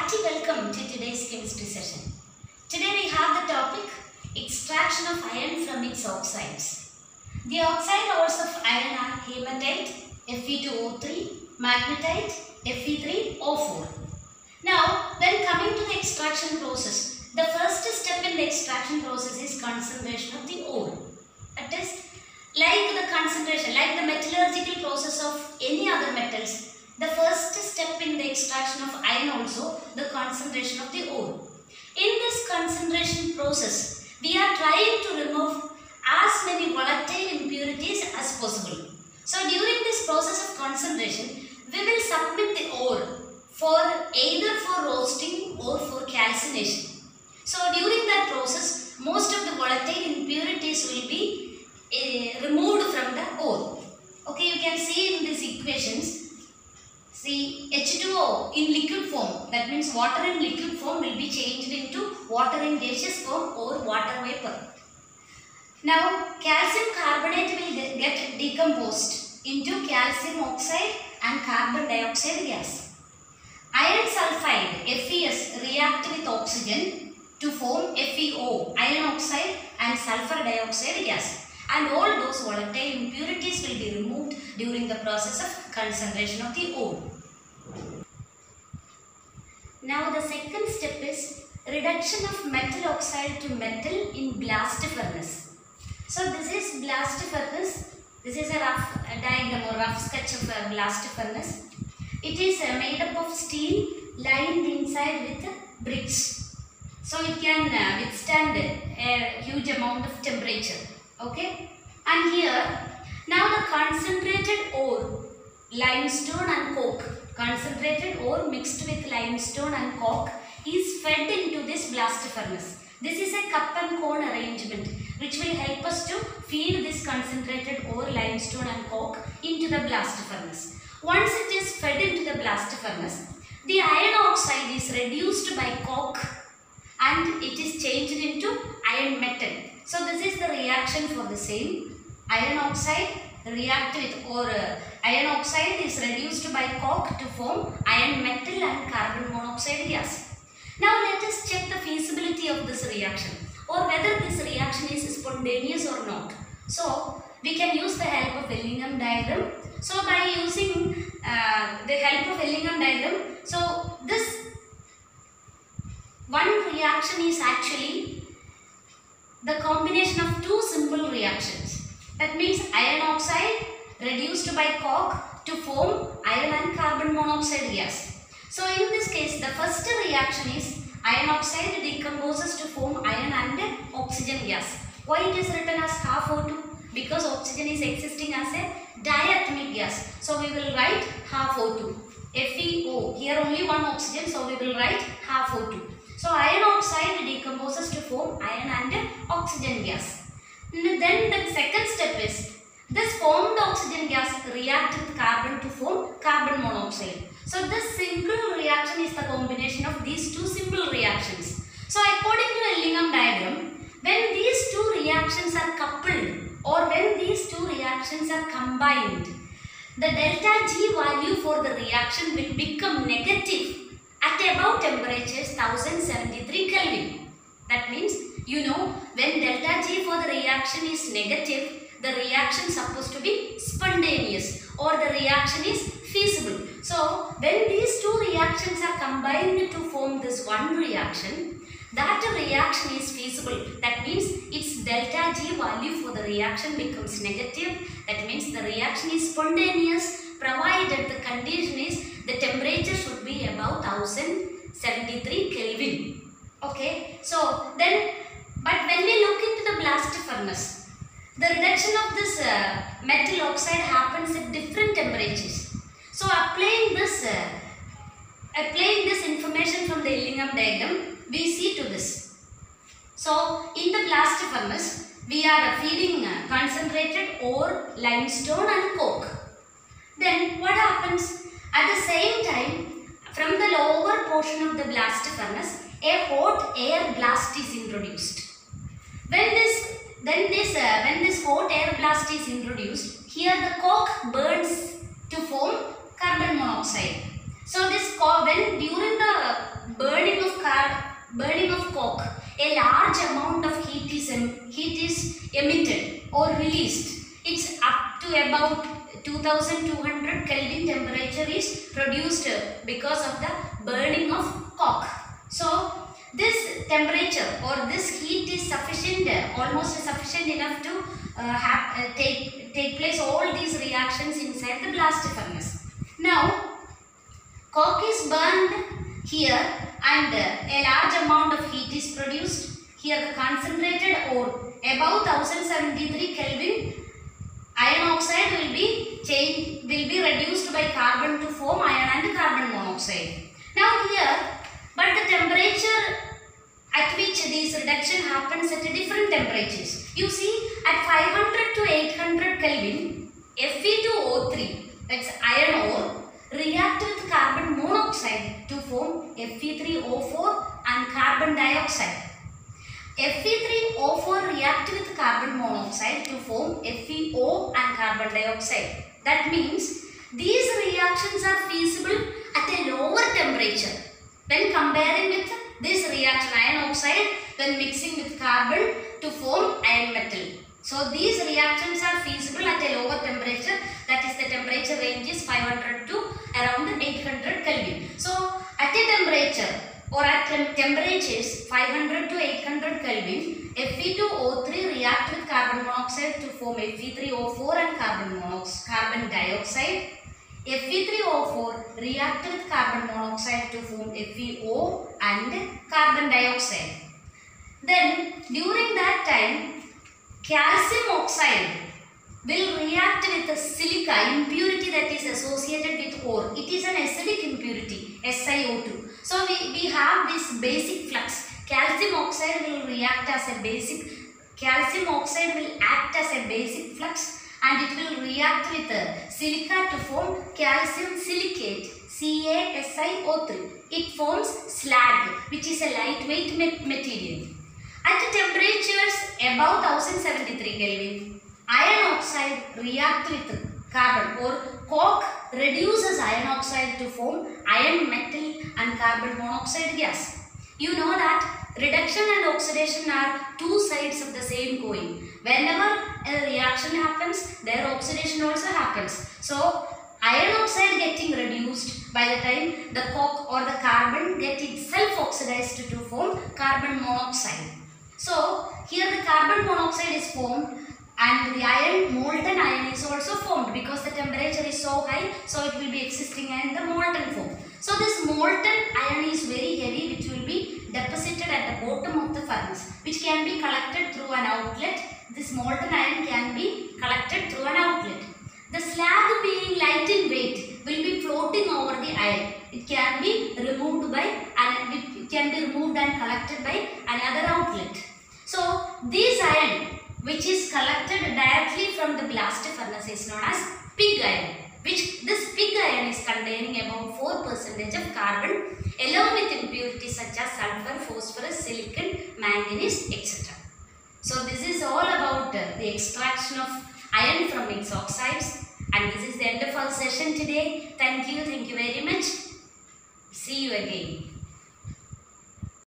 hearty welcome to today's chemistry session. Today we have the topic extraction of iron from its oxides. The oxide ores of iron are hematite, Fe2O3, magnetite, Fe3O4. Now, when coming to the extraction process, the first step in the extraction process is concentration of the ore. That is, like the concentration, like the metallurgical process of any other metals, the first step in the extraction of iron also, the concentration of the ore. In this concentration process, we are trying to remove as many volatile impurities as possible. So during this process of concentration, we will submit the ore for either for roasting or for calcination. So during that process, most of the volatile impurities will be removed from the ore. Okay, you can see in these equations. See, H2O in liquid form, that means water in liquid form will be changed into water in gaseous form or water vapor. Now, calcium carbonate will get decomposed into calcium oxide and carbon dioxide gas. Iron sulfide, FeS, react with oxygen to form FeO, iron oxide and sulfur dioxide gas. And all those volatile impurities will be removed during the process of concentration of the ore. Now the second step is reduction of metal oxide to metal in blast furnace. So this is blast furnace. This is a rough diagram or rough sketch of a blast furnace. It is made up of steel lined inside with bricks. So it can withstand a huge amount of temperature. Okay, and here now the concentrated ore, limestone and coke, concentrated ore mixed with limestone and coke is fed into this blast furnace. This is a cup and cone arrangement which will help us to feed this concentrated ore, limestone and coke into the blast furnace. Once it is fed into the blast furnace, the iron oxide is reduced by coke and it is changed into iron metal. So this is the reaction for the same. Iron oxide react with iron oxide is reduced by coke to form iron metal and carbon monoxide gas. Now let us check the feasibility of this reaction or whether this reaction is spontaneous or not. So we can use the help of Ellingham diagram. So by using the help of Ellingham diagram, so this one reaction is actually the combination of two simple reactions. That means iron oxide reduced by coke to form iron and carbon monoxide gas. So in this case, the first reaction is iron oxide decomposes to form iron and oxygen gas. Why it is written as half O2? Because oxygen is existing as a diatomic gas. So we will write half O2. FeO, here only one oxygen, so we will write half O2. So iron oxide decomposes to form iron and oxygen gas. Then the second step is this formed oxygen gas react with carbon to form carbon monoxide. So this simple reaction is the combination of these two simple reactions. So according to Ellingham diagram, when these two reactions are coupled or when these two reactions are combined, the delta G value for the reaction will become negative at about temperatures 1073 Kelvin. That means, you know, when delta G for the reaction is negative, the reaction is supposed to be spontaneous or the reaction is feasible. So, when these two reactions are combined to form this one reaction, that reaction is feasible. That means its delta G value for the reaction becomes negative. That means the reaction is spontaneous provided the condition is the temperature should be about 1073 Kelvin. Okay, so then, but when we look into the blast furnace, the reduction of this metal oxide happens at different temperatures. So applying this information from the Ellingham diagram, we see to this. So in the blast furnace, we are feeding concentrated ore, limestone and coke. Then what happens? At the same time, from the lower portion of the blast furnace, a hot air blast is introduced. When this hot air blast is introduced, here the coke burns to form carbon monoxide. So this when during the burning of coke, a large amount of heat is emitted or released. It's up to about 2200 Kelvin temperature is produced because of the burning of coke. So this temperature or this heat is sufficient, almost sufficient enough to take place all these reactions inside the blast furnace. Now coke is burned here and a large amount of heat is produced. Here the concentrated ore above 1073 Kelvin iron oxide will be reduced by carbon to form iron and carbon monoxide. Now here, but the temperature at which this reduction happens at different temperatures. You see, at 500 to 800 Kelvin, Fe2O3, that's iron ore, react with carbon monoxide to form Fe3O4 and carbon dioxide. Fe3O4 react with carbon monoxide to form FeO and carbon dioxide. That means these reactions are feasible at a lower temperature when comparing with this reaction iron oxide when mixing with carbon to form iron metal. So these reactions are feasible at a lower temperature, that is the temperature range is 500 to around 800 Kelvin. So at a temperature or at temperatures 500 to 800 Kelvin, Fe2O3 react with carbon monoxide to form Fe3O4 and carbon dioxide. Fe3O4 react with carbon monoxide to form FeO and carbon dioxide. Then during that time, calcium oxide will react with a silica impurity that is associated with ore. It is an acidic impurity, SiO2. So we have this basic flux. Calcium oxide will react as a basic, calcium oxide will act as a basic flux and it will react with silica to form calcium silicate, CaSiO3. It forms slag, which is a lightweight material. At temperatures above 1073 Kelvin, iron oxide react with carbon or coke reduces iron oxide to form iron metal and carbon monoxide gas. You know that reduction and oxidation are two sides of the same coin. Whenever a reaction happens, their oxidation also happens. So iron oxide getting reduced by the time the coke or the carbon get itself oxidized to form carbon monoxide. So here the carbon monoxide is formed and the molten iron is also formed because the temperature is so high, so it will be existing in the molten form. So this molten iron is very heavy, which will be deposited at the bottom of the furnace, which can be collected through an outlet. This molten iron can be collected through an outlet. The slag being light in weight will be floating over the iron. It can be removed and collected by another outlet. So this iron, which is collected directly from the blast furnace, is known as pig iron. This pig iron is containing about 4% of carbon along with impurities such as sulfur, phosphorus, silicon, manganese, etc. So this is all about the extraction of iron from its oxides, and this is the end of our session today. Thank you very much. See you again.